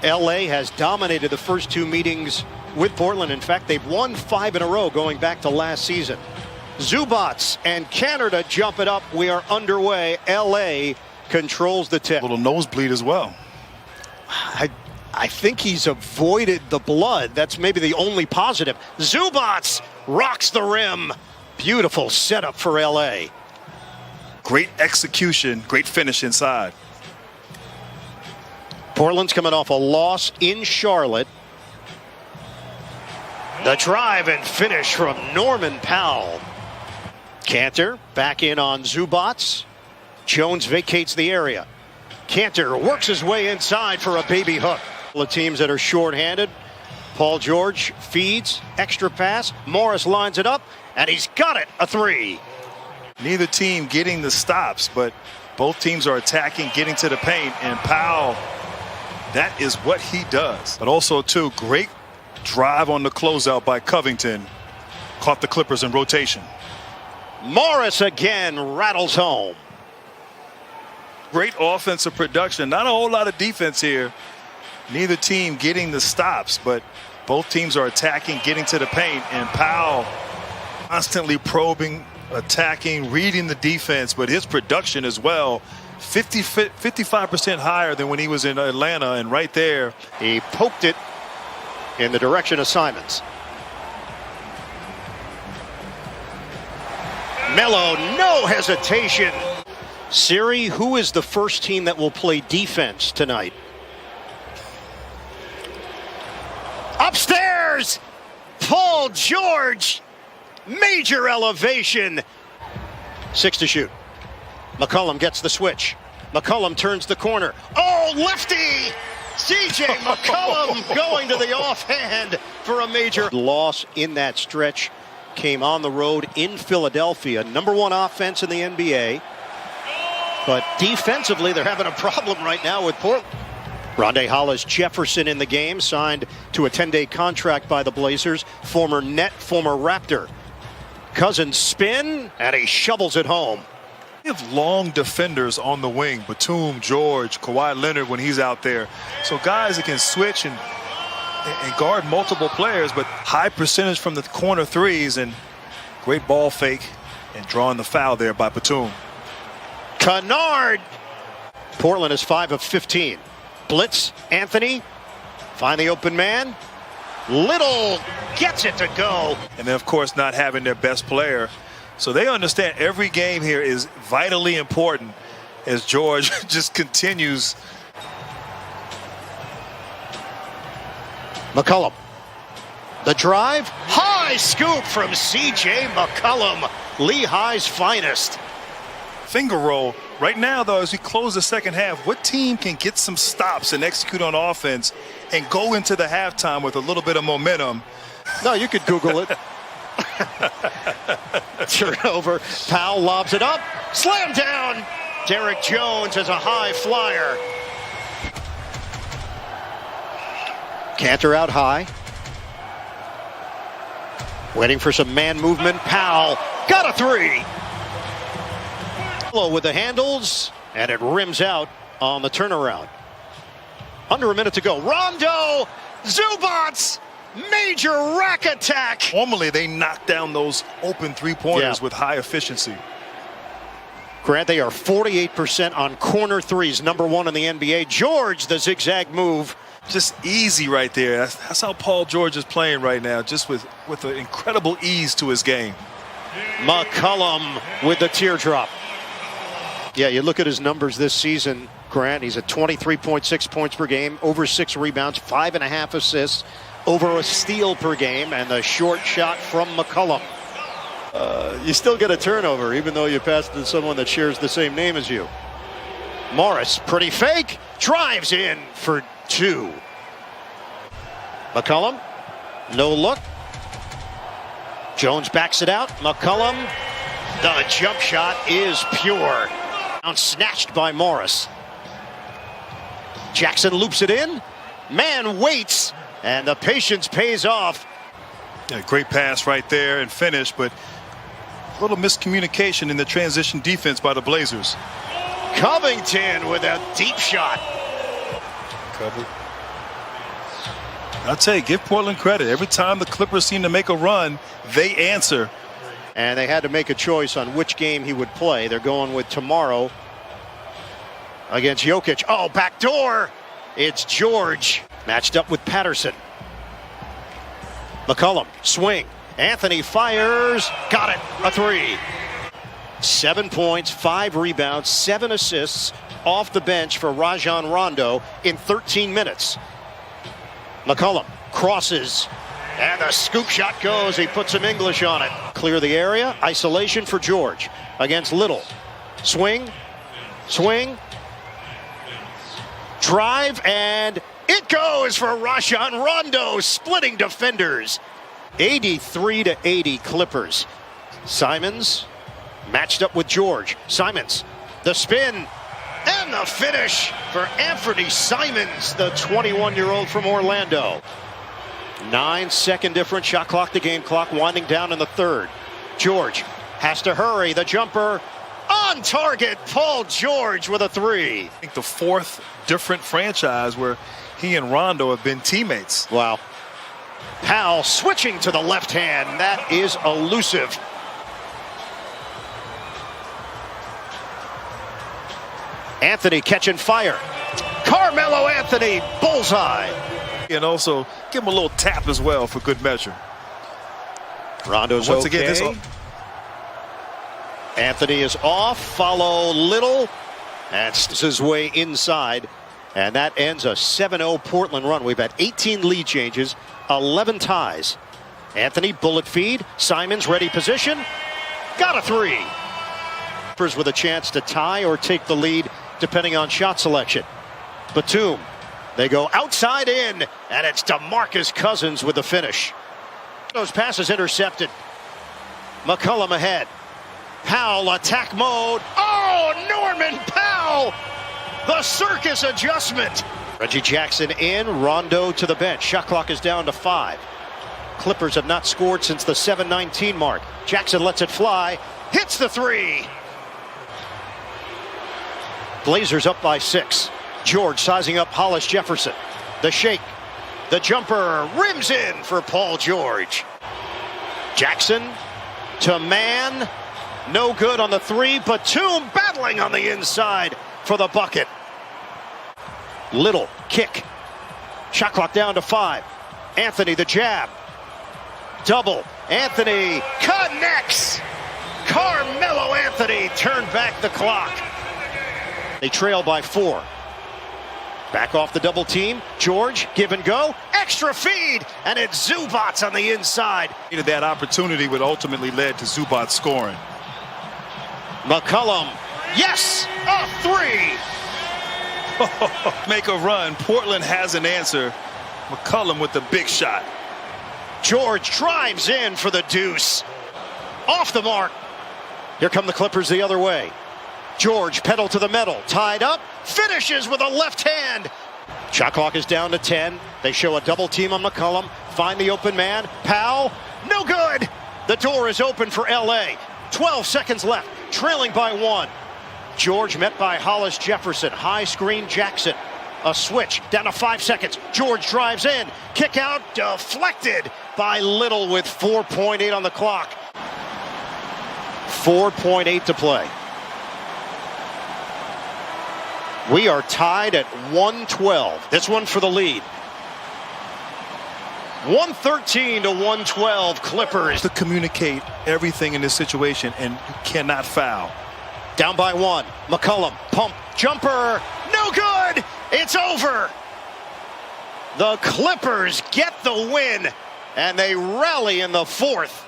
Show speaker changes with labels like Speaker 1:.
Speaker 1: LA has dominated the first two meetings with Portland. In fact, they've won 5 in a row going back to last season. Zubac and Canada jump it up. We are underway. LA controls the tip.
Speaker 2: A little nosebleed as well.
Speaker 1: I think he's avoided the blood. That's maybe the only positive. Zubac rocks the rim. Beautiful setup for LA.
Speaker 2: Great execution, great finish inside.
Speaker 1: Portland's coming off a loss in Charlotte. The drive and finish from Norman Powell. Kanter back in on Zubac. Jones vacates the area. Kanter works his way inside for a baby hook. The teams that are shorthanded. Paul George feeds, extra pass. Morris lines it up, and he's got it, a three.
Speaker 2: Neither team getting the stops, but both teams are attacking, getting to the paint, and Powell, that is what he does. But also, too, great drive on the closeout by Covington. Caught the Clippers in rotation.
Speaker 1: Morris again rattles home.
Speaker 2: Great offensive production. Not a whole lot of defense here. Neither team getting the stops, but both teams are attacking, getting to the paint, and Powell constantly probing, attacking, reading the defense, but his production as well, 55% higher than when he was in Atlanta, and right there.
Speaker 1: He poked it in the direction of Simons. Melo, no hesitation. Siri, who is the first team that will play defense tonight? Upstairs, Paul George, major elevation. 6 to shoot. McCollum gets the switch. McCollum turns the corner. Oh, lefty! CJ McCollum going to the offhand for a major loss in that stretch. Came on the road in Philadelphia. #1 offense in the NBA. But defensively, they're having a problem right now with Portland. Rondae Hollis-Jefferson in the game, signed to a 10-day contract by the Blazers. Former Net, former Raptor. Cousins spin, and he shovels it home.
Speaker 2: We have long defenders on the wing. Batum, George, Kawhi Leonard when he's out there. So guys that can switch and guard multiple players, but high percentage from the corner threes, and great ball fake and drawing the foul there by Batum.
Speaker 1: Kennard. Portland is 5 of 15. Blitz, Anthony. Find the open man. Little gets it to go.
Speaker 2: And then, of course, not having their best player. So they understand every game here is vitally important as George just continues.
Speaker 1: McCollum. The drive. High scoop from CJ McCollum. Lehigh's finest.
Speaker 2: Finger roll. Right now, though, as we close the second half, what team can get some stops and execute on offense and go into the halftime with a little bit of momentum?
Speaker 1: No, you could Google it. Turnover. Powell lobs it up. Slam down. Derek Jones is a high flyer. Kanter out high. Waiting for some man movement. Powell got a three. With the handles, and it rims out on the turnaround. Under a minute to go. Rondo, Zubac, major rack attack.
Speaker 2: Normally they knock down those open three-pointers with high efficiency.
Speaker 1: Grant, they are 48% on corner threes, #1 in the NBA. George, the zigzag move.
Speaker 2: Just easy right there. That's how Paul George is playing right now, just with an incredible ease to his game.
Speaker 1: McCollum with the teardrop. Yeah, you look at his numbers this season, Grant, he's at 23.6 points per game, over 6 rebounds, 5.5 assists, over a steal per game, and the short shot from McCollum. You still get a turnover, even though you pass to someone that shares the same name as you. Morris, pretty fake, drives in for 2. McCollum, no look. Jones backs it out. McCollum, the jump shot is pure. Snatched by Morris. Jackson loops it in. Man waits, and the patience pays off.
Speaker 2: Yeah, great pass right there and finish, but a little miscommunication in the transition defense by the Blazers.
Speaker 1: Covington with a deep shot.
Speaker 2: Covered. I'll tell you, give Portland credit. Every time the Clippers seem to make a run, they answer.
Speaker 1: And they had to make a choice on which game he would play. They're going with tomorrow against Jokic. Oh, backdoor. It's George matched up with Patterson. McCollum, swing. Anthony fires. Got it. A three. 7 points, 5 rebounds, 7 assists off the bench for Rajon Rondo in 13 minutes. McCollum crosses. And the scoop shot goes. He puts some English on it. Clear the area. Isolation for George against Little. Swing. Swing. Drive. And it goes for Rajon Rondo. Splitting defenders. 83-80 Clippers. Simons matched up with George. Simons. The spin. And the finish for Anthony Simons, the 21-year-old from Orlando. 9-second difference, shot clock to game clock, winding down in the third. George has to hurry. The jumper on target. Paul George with a three.
Speaker 2: I think the fourth different franchise where he and Rondo have been teammates.
Speaker 1: Wow. Powell switching to the left hand. That is elusive. Anthony catching fire. Carmelo Anthony, bullseye.
Speaker 2: And also give him a little tap as well for good measure.
Speaker 1: Rondo's
Speaker 2: Once
Speaker 1: okay.
Speaker 2: again,
Speaker 1: Anthony is off. Follow Little. That's his way inside. And that ends a 7-0 Portland run. We've had 18 lead changes, 11 ties. Anthony, bullet feed. Simons, ready position. Got a three. With a chance to tie or take the lead depending on shot selection. Batum. They go outside in, and it's DeMarcus Cousins with the finish. Those passes intercepted. McCollum ahead. Powell attack mode. Oh, Norman Powell! The circus adjustment. Reggie Jackson in, Rondo to the bench. Shot clock is down to 5. Clippers have not scored since the 7:19 mark. Jackson lets it fly. Hits the three. Blazers up by 6. George sizing up Hollis Jefferson. The shake. The jumper rims in for Paul George. Jackson to man. No good on the three. Batum battling on the inside for the bucket. Little kick. Shot clock down to 5. Anthony the jab. Double. Anthony connects. Carmelo Anthony turned back the clock. They trail by 4. Back off the double team. George, give and go. Extra feed. And it's Zubac on the inside.
Speaker 2: That opportunity would ultimately led to Zubac scoring.
Speaker 1: McCollum. Yes! A three!
Speaker 2: Make a run. Portland has an answer. McCollum with the big shot.
Speaker 1: George drives in for the deuce. Off the mark. Here come the Clippers the other way. George pedal to the metal, tied up, finishes with a left hand. Shot clock is down to 10. They show a double team on McCollum. Find the open man. Powell, no good. The door is open for LA. 12 seconds left, trailing by 1. George met by Hollis Jefferson. High screen Jackson. A switch down to 5 seconds. George drives in. Kick out deflected by Little with 4.8 on the clock. 4.8 to play. We are tied at 112. This one for the lead. 113 to 112 Clippers.
Speaker 2: To communicate everything in this situation, and you cannot foul.
Speaker 1: Down by 1. McCollum, pump, jumper, no good. It's over. The Clippers get the win, and they rally in the fourth.